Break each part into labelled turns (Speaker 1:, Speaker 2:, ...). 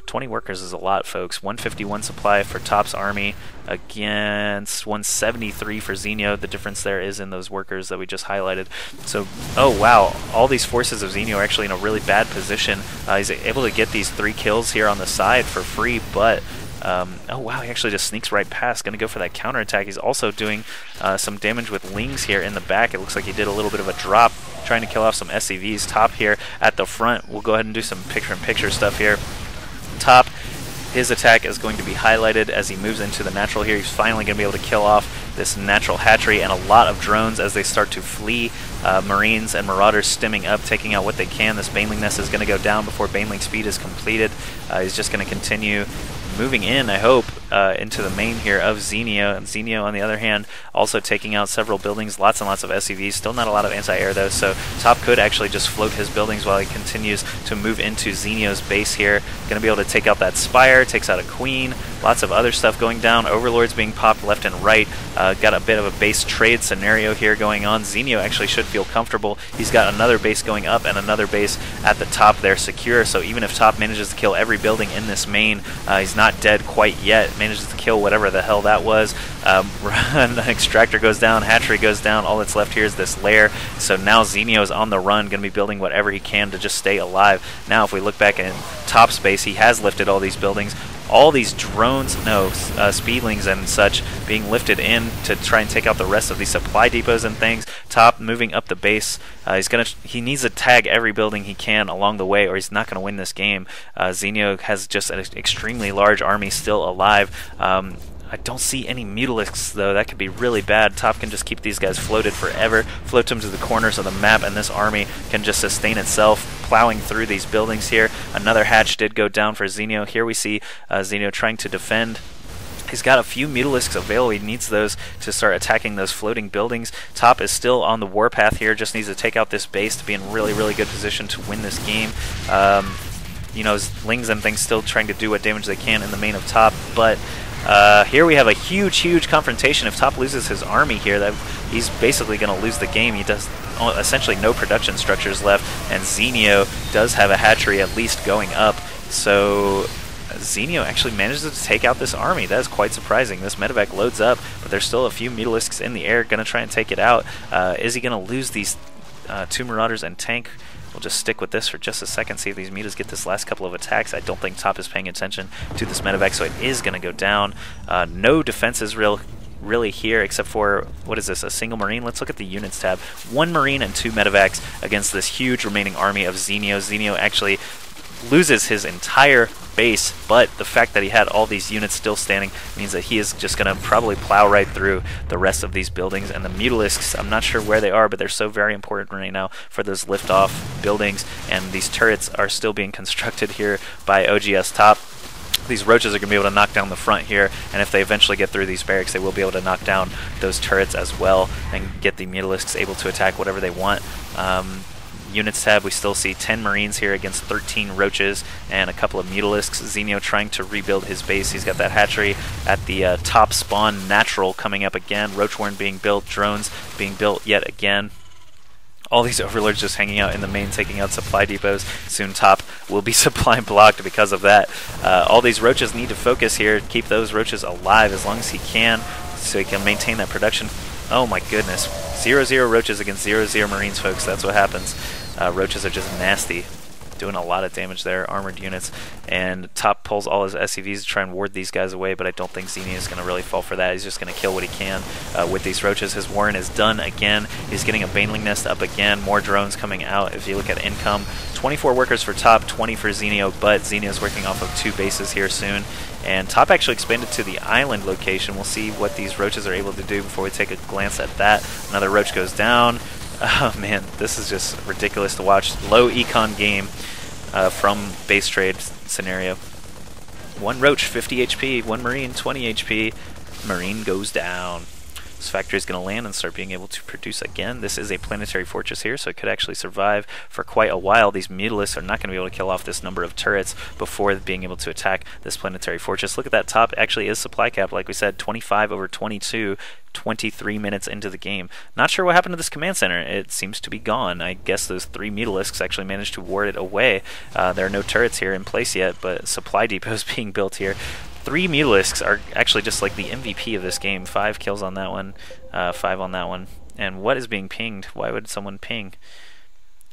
Speaker 1: 20 workers is a lot, folks. 151 supply for Top's army against 173 for Zenio. The difference there is in those workers that we just highlighted. So, oh wow, all these forces of Zenio are actually in a really bad position. He's able to get these 3 kills here on the side for free, but oh wow, he actually just sneaks right past. Going to go for that counterattack. He's also doing some damage with Lings here in the back. It looks like he did a little bit of a drop, trying to kill off some SCVs. Top here at the front. We'll go ahead and do some picture-in-picture stuff here. Top, his attack is going to be highlighted as he moves into the natural here. He's finally going to be able to kill off this natural hatchery and a lot of drones as they start to flee. Marines and Marauders stemming up, taking out what they can. This Baneling Nest is going to go down before Baneling speed is completed. He's just going to continue moving in, I hope, into the main here of Zenio. And Zenio, on the other hand, also taking out several buildings, lots and lots of SCVs. Still not a lot of anti-air, though, so Top could actually just float his buildings while he continues to move into Zenio's base here. Going to be able to take out that Spire, takes out a Queen, lots of other stuff going down. Overlords being popped left and right. Got a bit of a base trade scenario here going on. Zenio actually should feel comfortable. He's got another base going up and another base at the top there secure, so even if Top manages to kill every building in this main, he's not dead quite yet. Manages to kill whatever the hell that was. Extractor goes down, hatchery goes down. All that's left here is this lair. So now Zenio is on the run, going to be building whatever he can to just stay alive. Now if we look back in Top space, he has lifted all these buildings. All these drones, speedlings and such, being lifted in to try and take out the rest of these supply depots and things. Top moving up the base. He needs to tag every building he can along the way, or he's not going to win this game. Zenio has just an extremely large army still alive. I don't see any Mutalisks, though. That could be really bad. Top can just keep these guys floated forever, float them to the corners of the map, and this army can just sustain itself, plowing through these buildings here. Another hatch did go down for Zenio. Here we see Zenio trying to defend. He's got a few Mutalisks available. He needs those to start attacking those floating buildings. Top is still on the warpath here, just needs to take out this base to be in really, really good position to win this game. You know, Lings and things still trying to do what damage they can in the main of Top, but here we have a huge confrontation. If Top loses his army here, he's basically going to lose the game. He does essentially no production structures left, and Zenio does have a hatchery at least going up. So Zenio actually manages to take out this army. That is quite surprising. This medevac loads up, but there's still a few Mutalisks in the air going to try and take it out. Is he going to lose these 2 Marauders and tank? We'll just stick with this for just a second, see if these metas get this last couple of attacks. I don't think Top is paying attention to this medevac, so it is going to go down. No defenses really here, except for, what is this, a single Marine? Let's look at the units tab. 1 Marine and 2 medevacs against this huge remaining army of Zenio. Zenio actually loses his entire base, but the fact that he had all these units still standing means that he is just going to probably plow right through the rest of these buildings. And the Mutalisks, I'm not sure where they are, but they're so very important right now for those lift-off buildings, and these turrets are still being constructed here by oGsTOP. These Roaches are going to be able to knock down the front here, and if they eventually get through these barracks, they will be able to knock down those turrets as well and get the Mutalisks able to attack whatever they want. Units tab, we still see 10 Marines here against 13 Roaches and a couple of Mutalisks. Zenio trying to rebuild his base. He's got that hatchery at the top spawn natural coming up again. Roach Warren being built, drones being built yet again. All these Overlords just hanging out in the main, taking out supply depots. Soon Top will be supply blocked because of that. All these Roaches need to focus here, keep those Roaches alive as long as he can, so he can maintain that production. Oh my goodness. 0-0 Roaches against 0-0 Marines, folks. That's what happens. Roaches are just nasty. Doing a lot of damage there, armored units. And Top pulls all his SCVs to try and ward these guys away, but I don't think Zenio is going to really fall for that. He's just going to kill what he can with these Roaches. His Warren is done again. He's getting a Baneling Nest up again. More drones coming out. If you look at income, 24 workers for Top, 20 for Zenio, but Zenio's working off of 2 bases here soon. And Top actually expanded to the island location. We'll see what these Roaches are able to do before we take a glance at that. Another Roach goes down. Oh man, this is just ridiculous to watch. Low econ game from base trade scenario. 1 Roach, 50 HP, 1 Marine, 20 HP. Marine goes down. This factory is going to land and start being able to produce again. This is a planetary fortress here, so it could actually survive for quite a while. These Mutalisks are not going to be able to kill off this number of turrets before being able to attack this planetary fortress. Look at that top, actually is supply cap, like we said, 25 over 22. 23 minutes into the game. Not sure what happened to this command center. It seems to be gone. I guess those 3 Mutalisks actually managed to ward it away. There are no turrets here in place yet, but supply depots being built here. 3 Mutalisks are actually just like the MVP of this game. 5 kills on that one, 5 on that one. And what is being pinged? Why would someone ping?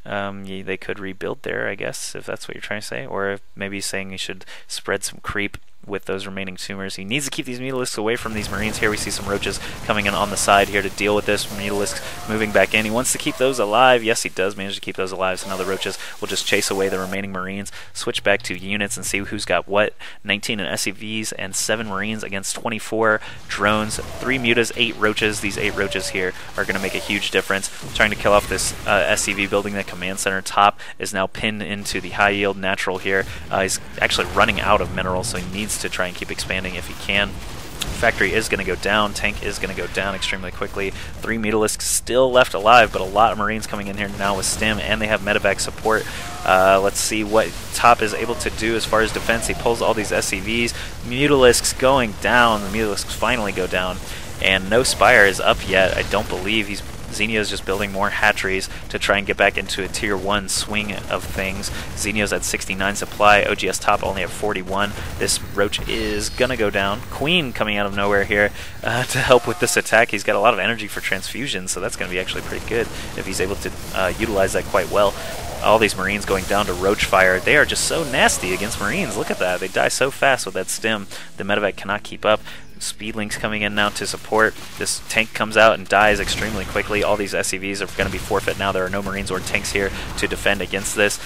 Speaker 1: Yeah, they could rebuild there, I guess, if that's what you're trying to say. Or maybe saying he should spread some creep with those remaining tumors. He needs to keep these Mutalisks away from these Marines. Here we see some Roaches coming in on the side here to deal with this. Mutalisks moving back in. He wants to keep those alive. Yes, he does manage to keep those alive, so now the Roaches will just chase away the remaining Marines, switch back to units and see who's got what. 19 in SCVs and 7 Marines against 24 drones, 3 Mutas, 8 Roaches. These 8 Roaches here are going to make a huge difference. Trying to kill off this SCV building the command center. Top is now pinned into the high yield natural here. He's actually running out of minerals, so he needs to try and keep expanding if he can. Factory is going to go down. Tank is going to go down extremely quickly. 3 Mutalisks still left alive, but a lot of Marines coming in here now with stim, and they have medevac support. Let's see what Top is able to do as far as defense. He pulls all these SCVs. Mutalisks going down. The Mutalisks finally go down, and no Spire is up yet. I don't believe Zenio is just building more hatcheries to try and get back into a tier 1 swing of things. Zenio's at 69 supply. oGsTOP only at 41. This Roach is gonna go down. Queen coming out of nowhere here to help with this attack. He's got a lot of energy for transfusion, so that's gonna be actually pretty good if he's able to utilize that quite well. All these Marines going down to Roach fire. They are just so nasty against Marines. Look at that. They die so fast with that stim. The medevac cannot keep up. Speedlings coming in now to support. This tank comes out and dies extremely quickly. All these SCVs are going to be forfeit now. There are no Marines or tanks here to defend against this.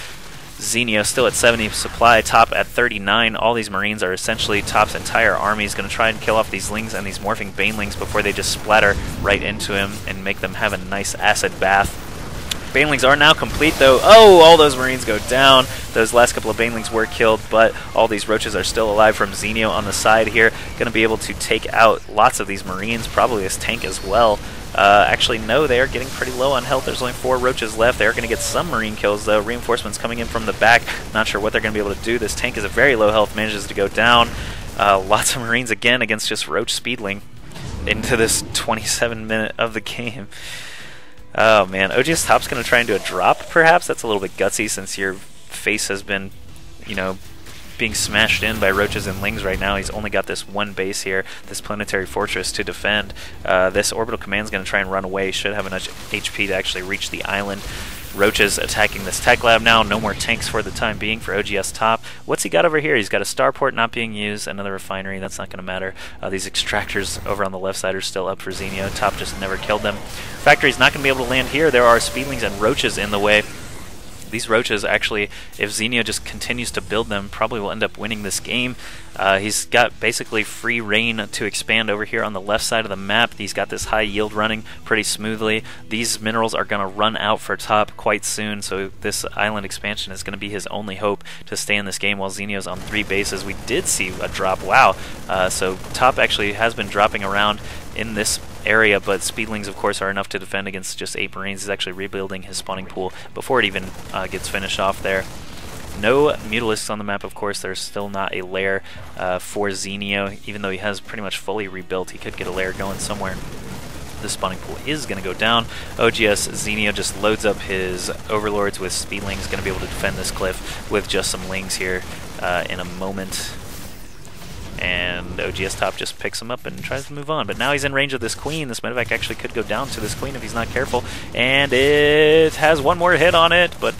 Speaker 1: Zenio still at 70 supply, Top at 39. All these Marines are essentially Top's entire army. Is going to try and kill off these Lings and these morphing Banelings before they just splatter right into him and make them have a nice acid bath. Banelings are now complete, though. Oh, all those Marines go down. Those last couple of Banelings were killed, but all these Roaches are still alive from Zenio on the side here. Going to be able to take out lots of these Marines, probably this tank as well. Actually, no, they are getting pretty low on health. There's only 4 Roaches left. They are going to get some Marine kills, though. Reinforcements coming in from the back. Not sure what they're going to be able to do. This tank is at very low health, manages to go down. Lots of Marines again against just Roach Speedling into this 27-minute of the game. Oh man, oGsTOP's going to try and do a drop, perhaps? That's a little bit gutsy since your face has been, you know, being smashed in by Roaches and Lings right now. He's only got this one base here, this planetary fortress to defend. This orbital command is going to try and run away. Should have enough HP to actually reach the island. Roaches attacking this tech lab now. No more tanks for the time being for oGsTOP. What's he got over here? He's got a starport not being used, another refinery. That's not going to matter. These extractors over on the left side are still up for Zenio. Top just never killed them. Factory's not going to be able to land here. There are Speedlings and Roaches in the way. These Roaches, actually, if Zenio just continues to build them, probably will end up winning this game. He's got basically free reign to expand over here on the left side of the map. He's got this high yield running pretty smoothly. These minerals are going to run out for Top quite soon, so this island expansion is going to be his only hope to stay in this game while Zenio's on 3 bases. We did see a drop. Wow. So Top actually has been dropping around in this area, but Speedlings, of course, are enough to defend against just 8 Marines. He's actually rebuilding his spawning pool before it even gets finished off there. No Mutalisks on the map, of course. There's still not a lair for Zenio. Even though he has pretty much fully rebuilt, he could get a lair going somewhere. The spawning pool is going to go down. oGsZenio just loads up his overlords with Speedlings. Going to be able to defend this cliff with just some Lings here in a moment. And oGsTOP just picks him up and tries to move on. But now he's in range of this Queen. This medevac actually could go down to this Queen if he's not careful. And it has one more hit on it, but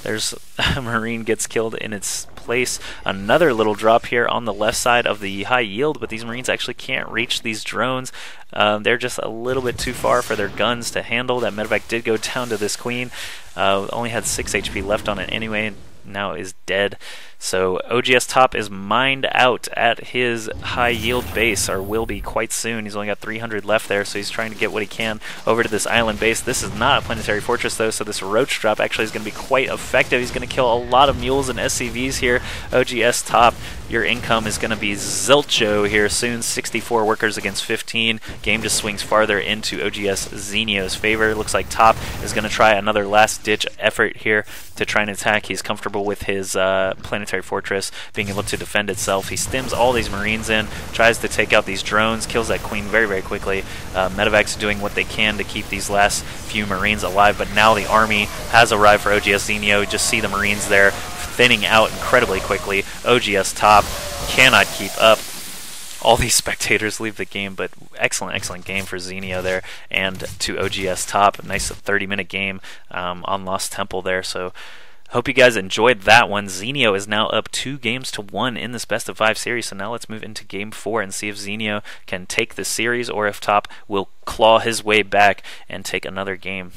Speaker 1: there's a Marine gets killed in its place. Another little drop here on the left side of the high yield, but these Marines actually can't reach these drones. They're just a little bit too far for their guns to handle. That medevac did go down to this Queen. Only had 6 HP left on it anyway. now is dead. So oGsTOP is mined out at his high yield base, or will be quite soon. He's only got 300 left there, so he's trying to get what he can over to this island base. This is not a planetary fortress though, so this Roach drop actually is going to be quite effective. He's going to kill a lot of mules and SCVs here. oGsTOP, your income is going to be zilcho here soon. 64 workers against 15. Game just swings farther into oGsZenio's favor. Looks like Top is going to try another last-ditch effort here to try and attack. He's comfortable with his planetary fortress being able to defend itself. He stims all these Marines in, tries to take out these drones, kills that Queen very, very quickly. Medevacs doing what they can to keep these last few Marines alive, but now the army has arrived for oGsZenio. You just see the Marines there thinning out incredibly quickly. oGsTOP cannot keep up. All these spectators leave the game, but excellent game for Zenio there, and to oGsTOP. A nice 30-minute game on Lost Temple there, so hope you guys enjoyed that one. Zenio is now up 2-1 in this best of 5 series, so now let's move into game 4 and see if Zenio can take the series or if Top will claw his way back and take another game.